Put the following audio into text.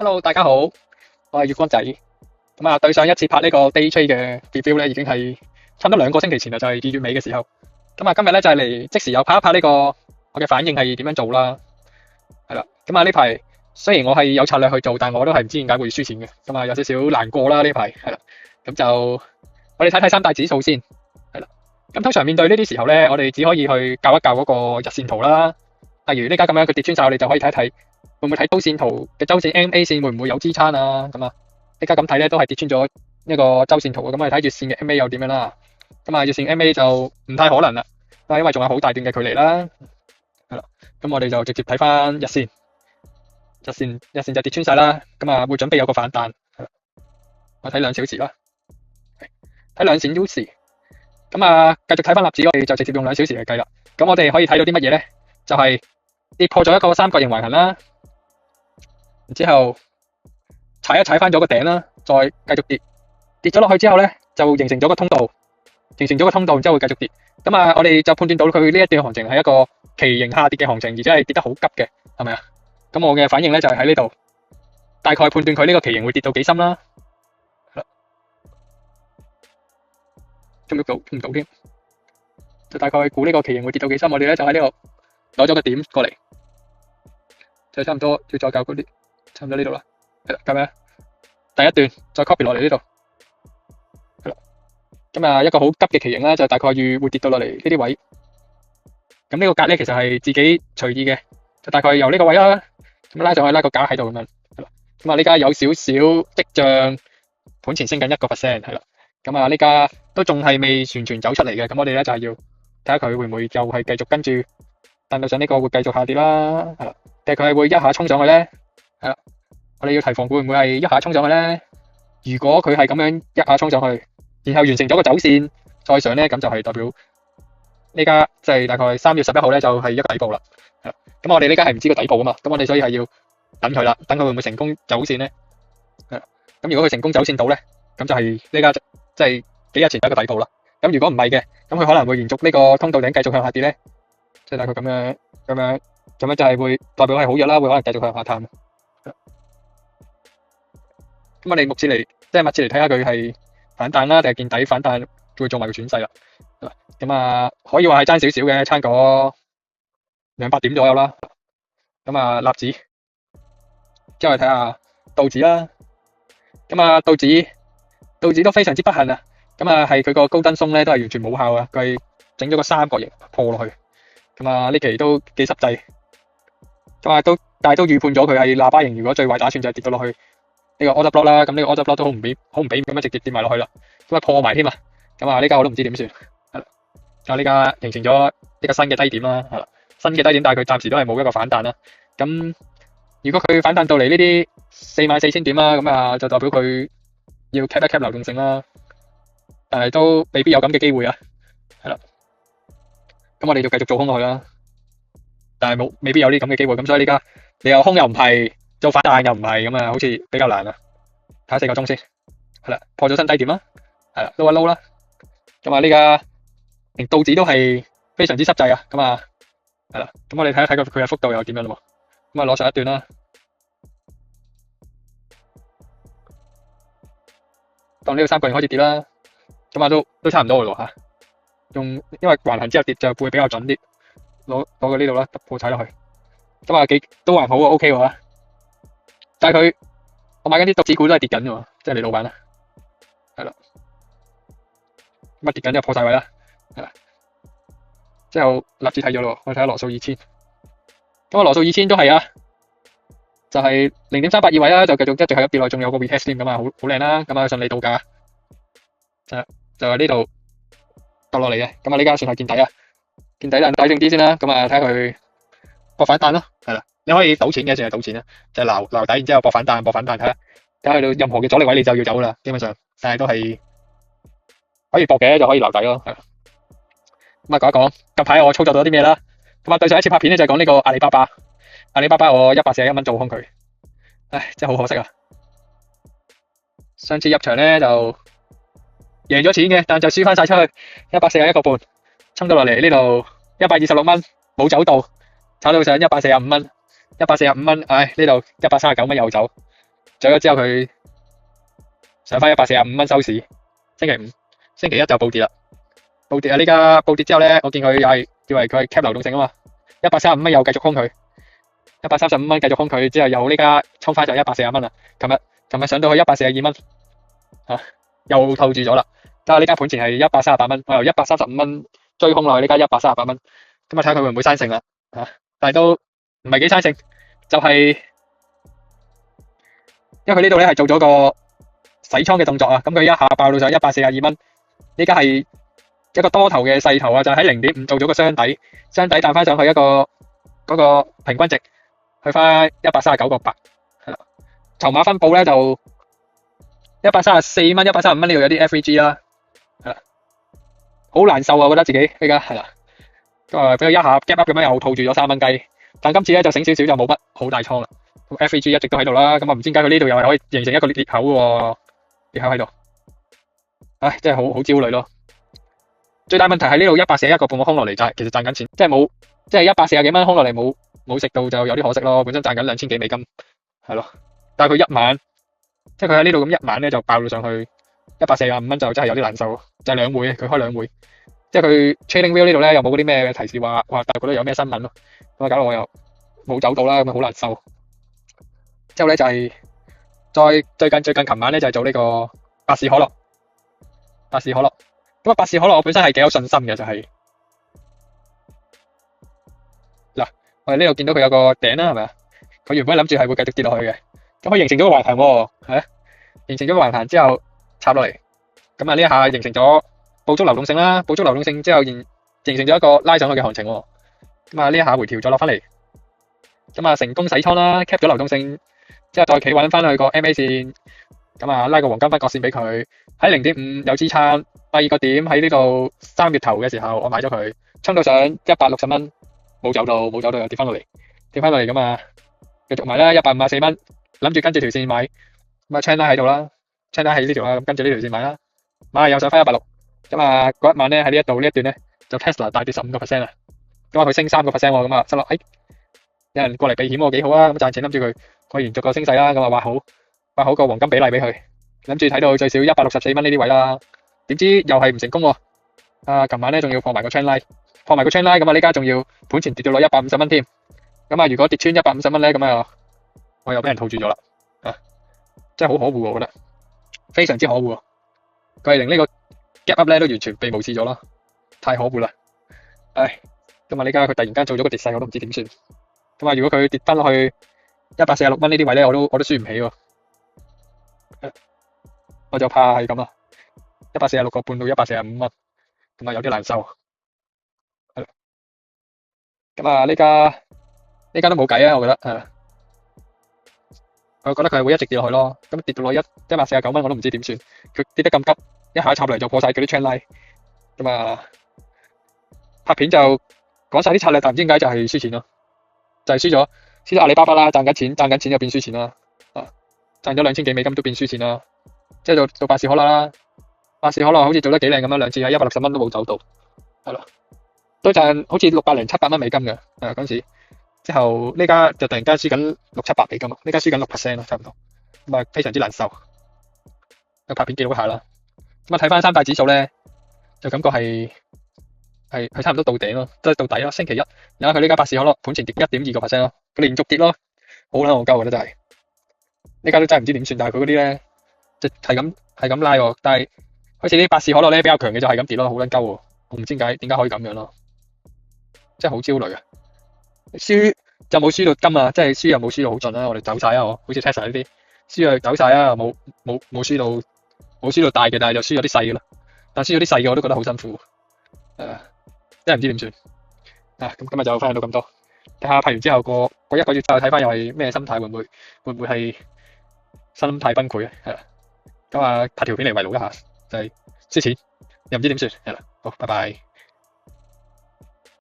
Hello，大家好，我係月光仔。對上一次拍呢個 day trade 嘅 review 咧，已經係差唔多2個星期前啦，就係2月尾嘅時候。今日咧就係嚟即時又拍一拍呢個我嘅反應係點樣做啦。係啦，呢排雖然我係有策略去做，但我都係唔知點解會輸錢嘅。有少少難過啦呢排。係啦，就我哋睇睇三大指數先。係啦，通常面對呢啲時候咧，我哋只可以去校一校嗰個日線圖啦。例如呢家咁樣佢跌穿晒，我哋就可以睇一睇。會唔會睇周線圖嘅周線 MA 線會唔會有支撐啊？依家咁睇咧都係跌穿咗一個周線圖嘅，咁我哋睇月線嘅 MA 又點樣啦？月線 MA 就唔太可能啦，因為仲有好大段嘅距離啦。係啦，咁我哋就直接睇翻日線，日線就跌穿晒啦。會準備有個反彈。係啦，我睇2小時啦，睇2小時。繼續睇翻納指，我哋就直接用2小時嚟計啦。咁我哋可以睇到啲乜嘢咧？就係跌破咗一個三角形橫行啦。然之後踩翻咗個頂啦，再繼續跌咗落去之後咧，就形成咗個通道，然之後會繼續跌。我哋就判斷到佢呢一段行情係一個旗形下跌嘅行情，而且係跌得好急嘅，係咪啊？咁我嘅反應咧就係喺呢度，大概判斷佢呢個旗形會跌到幾深啦。捉唔到添，就大概估呢個旗形會跌到幾深。我哋咧就喺呢度攞咗個點過嚟，就差唔多要再校嗰啲。差唔多呢度啦，係啦，咁樣第一段再 copy 落嚟呢度，係啦，一個好急嘅旗形啦，就大概預會跌到落嚟呢啲位。咁呢個格咧其實係自己隨意嘅，就大概由呢個位啦，咁拉上去拉個架喺度咁樣，係啦。呢家有少少跡象，盤前升緊1%，係啦。呢家都仲係未完全走出嚟嘅，咁我哋咧就係要睇下佢會唔會又係繼續跟住彈到上呢個會繼續下跌啦，係啦，定係佢係會一下衝上去咧？係啦，我哋要提防會唔會係一下衝上去咧？如果佢係咁樣一下衝上去，然後完成咗個走線再上咧，咁就係代表呢家即係大概3月11號咧就係一個底部啦。係啦，咁我哋呢家係唔知個底部噶嘛，咁我哋所以係要等佢啦，等佢會唔會成功走線咧？係啦，咁如果佢成功走線到咧，咁就係呢家即係幾日前一個底部啦。咁如果唔係嘅，咁佢可能會延續呢個通道頂繼續向下跌咧，即係大概咁樣就係會代表係好弱啦，會可能繼續向下探。咁我哋目前嚟密切嚟睇下佢係反彈啦，定係見底反彈會做埋個轉勢啦。可以話係爭少少嘅，差個200點左右啦。納指之後睇下道指啦。道指都非常之不幸啊。係佢個高登松咧都係完全冇效啊，佢係整咗個三角形破落去。呢期都幾實際。但係都預判咗佢係喇叭形，如果最壞打算就係跌到落去呢個 order block 啦，咁呢個 order block 都好唔俾咁樣直接跌埋落去啦，破埋添啊！呢家我都唔知點算，係啦，呢家形成咗呢個新嘅低點啦，係啦，新嘅低點，但係佢暫時都係冇一個反彈啦。咁如果佢反彈到嚟呢啲44,000點啦，就代表佢要 cap 一 cap 流動性啦，但係都未必有咁嘅機會啊，係啦。咁我哋就繼續做空落去啦，但係未必有呢咁嘅機會，咁所以呢家你又空又唔係，做反彈又唔係，好似比較難啊。睇下4個鐘先，係啦，破咗新低點啦，係啦，撈一撈啦。呢家連道指都係非常之濕滯啊，係啦，咁我哋睇一睇佢嘅幅度又點樣咯。攞上一段啦，當呢個三角形開始跌啦，都差唔多嘅咯吓。因為橫行之後跌就會比較準啲，攞佢呢度啦，突破踩落去。都還好啊 ，OK 喎。但係我買緊啲道指股都係跌緊嘅喎，即係你老闆啦，係啦，跌緊就破晒位啦，係啦。之後納指睇咗咯，我睇下羅素2000，羅素2000都係啊，就係0.382位啦，就繼續一直喺跌落，仲有個 retest 添，好靚啦，順利到價，就係呢度跌落嚟嘅，呢家算係見底啊，見底但睇定啲先啦，睇下佢搏反彈咯，係啦。你可以賭錢嘅，淨係賭錢啦，就係撈底，然之後搏反彈，睇下去到任何嘅阻力位你就要走啦，基本上，但係都係可以搏嘅，就可以撈底咯，係啦。講一講近排我操作咗啲咩啦。對上一次拍片咧就係講呢個阿里巴巴，我141蚊做空佢，唉，真係好可惜啊！上次入場咧就贏咗錢嘅，但就輸翻晒出去，141個半，衝到落嚟呢度126蚊，冇走到，炒到上145蚊。145蚊，唉，呢度139蚊又走，走咗之後佢上翻145蚊收市，星期五，星期一就暴跌啦。暴跌啊！呢家暴跌之後咧，我見佢又係以為佢係 cap 流動性啊嘛，135蚊又繼續空佢，135蚊繼續空佢，之後又呢家衝翻就140蚊啦。琴日上到去142蚊，又套住咗啦。家下呢家盤前係138蚊，我由135蚊追空落去呢家138蚊，咁啊睇下佢會唔會生性啦，但係都唔係幾生性，就係因為佢呢度咧係做咗個洗倉嘅動作啊，咁佢一下爆到上142蚊，呢家係一個多頭嘅勢頭啊，就喺0.5做咗個雙底，雙底彈翻上去一個嗰個平均值，去翻139.8，係啦。籌碼分佈咧就134蚊、135蚊呢度有啲 FVG 啦，係啦，好難受啊！我覺得自己呢家係啦，咁啊俾佢一下 gap up 咁樣又套住咗3蚊雞，但今次咧就醒少少就冇乜好大倉啦。咁 FVG 一直都喺度啦，咁啊唔知點解佢呢度又係可以形成一個裂口喎，裂口喺度，唉，真係好焦慮咯。最大問題係呢度141.5個空落嚟就係其實賺緊錢，即係冇，即係140幾蚊空落嚟冇食到就有啲可惜咯。本身賺緊2000幾美金，係咯，但係佢一晚，即係佢喺呢度咁一晚咧就爆到上去145蚊，就真係有啲難受。就係兩會，佢開兩會，即係佢 TradingView 呢度咧又冇嗰啲咩提示話大家覺得有咩新聞咯，咁啊搞到我又冇走到啦，咁啊好難受。之後咧就係最近琴晚咧就係做呢個百事可樂，咁啊百事可樂我本身係幾有信心嘅，就係嗱，我哋呢度見到佢有個頂啦，係咪啊？佢原本諗住係會繼續跌落去嘅，咁佢形成咗個橫行喎，係啊，形成咗個橫行之後插落嚟，咁啊呢一下形成咗捕捉流動性啦，捕捉流動性之後形成咗一個拉上去嘅行情喎，咁啊呢一下回調咗落翻嚟，咁啊成功洗倉啦 ，cap 咗流動性之後再企穩翻去個 MA 線，咁啊拉個黃金分割線俾佢喺0.5有支撐。第二個點喺呢度3月頭嘅時候，我買咗佢，衝到上160蚊，冇走到又跌翻落嚟，咁啊，繼續買啦，154蚊，諗住跟住條線買，咁啊 channel 喺度啦 ，channel 喺呢條啦，咁跟住呢條線買啦，買又上翻160，咁啊嗰一晚咧喺呢一度呢一段咧就 Tesla 大跌15%啦，咁啊佢升3%喎，咁啊失落，有人過嚟避險喎，幾好啊，咁賺錢諗住佢延續個升勢啦，咁啊畫好個黃金比例俾佢，諗住睇到最少164蚊呢啲位啦。點知又係唔成功喎！琴晚咧仲要破埋個 trend line，咁啊呢家仲要盤前跌到落150蚊添，咁啊如果跌穿150蚊咧，咁啊我又俾人套住咗啦，真係好可惡喎，我覺得非常之可惡，佢係令呢個 gap up 咧都完全被無視咗咯，太可惡啦！唉，咁啊呢家佢突然間做咗個跌勢，我都唔知點算。咁啊如果佢跌翻落去146蚊呢啲位咧，我都輸唔起喎，我就怕係咁啦。146.5到145蚊，咁啊有啲難受，係啦，咁啊呢家都冇計啊，我覺得我覺得佢係會一直跌落去咯，咁跌到落149蚊我都唔知點算，佢跌得咁急，一下插嚟就破晒佢啲 trend line，咁啊拍片就講晒啲策略，但唔知點解就係輸錢咯，就係輸咗阿里巴巴啦，賺緊錢就變輸錢啦，賺咗2000幾美金都變輸錢啦，即係做百事可樂啦。百事可樂好似做得幾靚咁樣，2次喺160蚊都冇走到，係咯，都賺好似600零700蚊美金嘅，嗰陣時之後呢家就突然間輸緊600-700美金，呢家輸緊6%咯，差唔多，咁啊非常之難受，有拍片記錄一下啦。咁啊睇翻三大指數咧，就感覺係差唔多到頂咯，即係到底咯。星期一，然後佢呢家百事可樂盤前跌1.2%咯，佢連續跌咯，好撚戇鳩嘅真係，呢家都真係唔知點算，但係佢嗰啲咧，即係咁拉喎，但係。好似啲百事可樂咧比較強嘅就係咁跌咯，好撚鳩喎，我唔知點解可以咁樣咯，真係好焦慮啊！輸就冇輸到金啊，即係輸又冇輸到好盡啦，我哋走晒啊，好似 Tesla 呢啲輸又走晒啊，冇輸到大嘅，但係就輸咗啲細嘅咯，但係輸咗啲細嘅我都覺得好辛苦，真係唔知點算啊！咁今日就分享到咁多，睇下拍完之後過1個月之後睇翻又係咩心態，會唔會係心態崩潰啊？係啦，咁啊拍條片嚟慰勞一下。就係輸錢，又唔知點算，係啦，好，拜拜。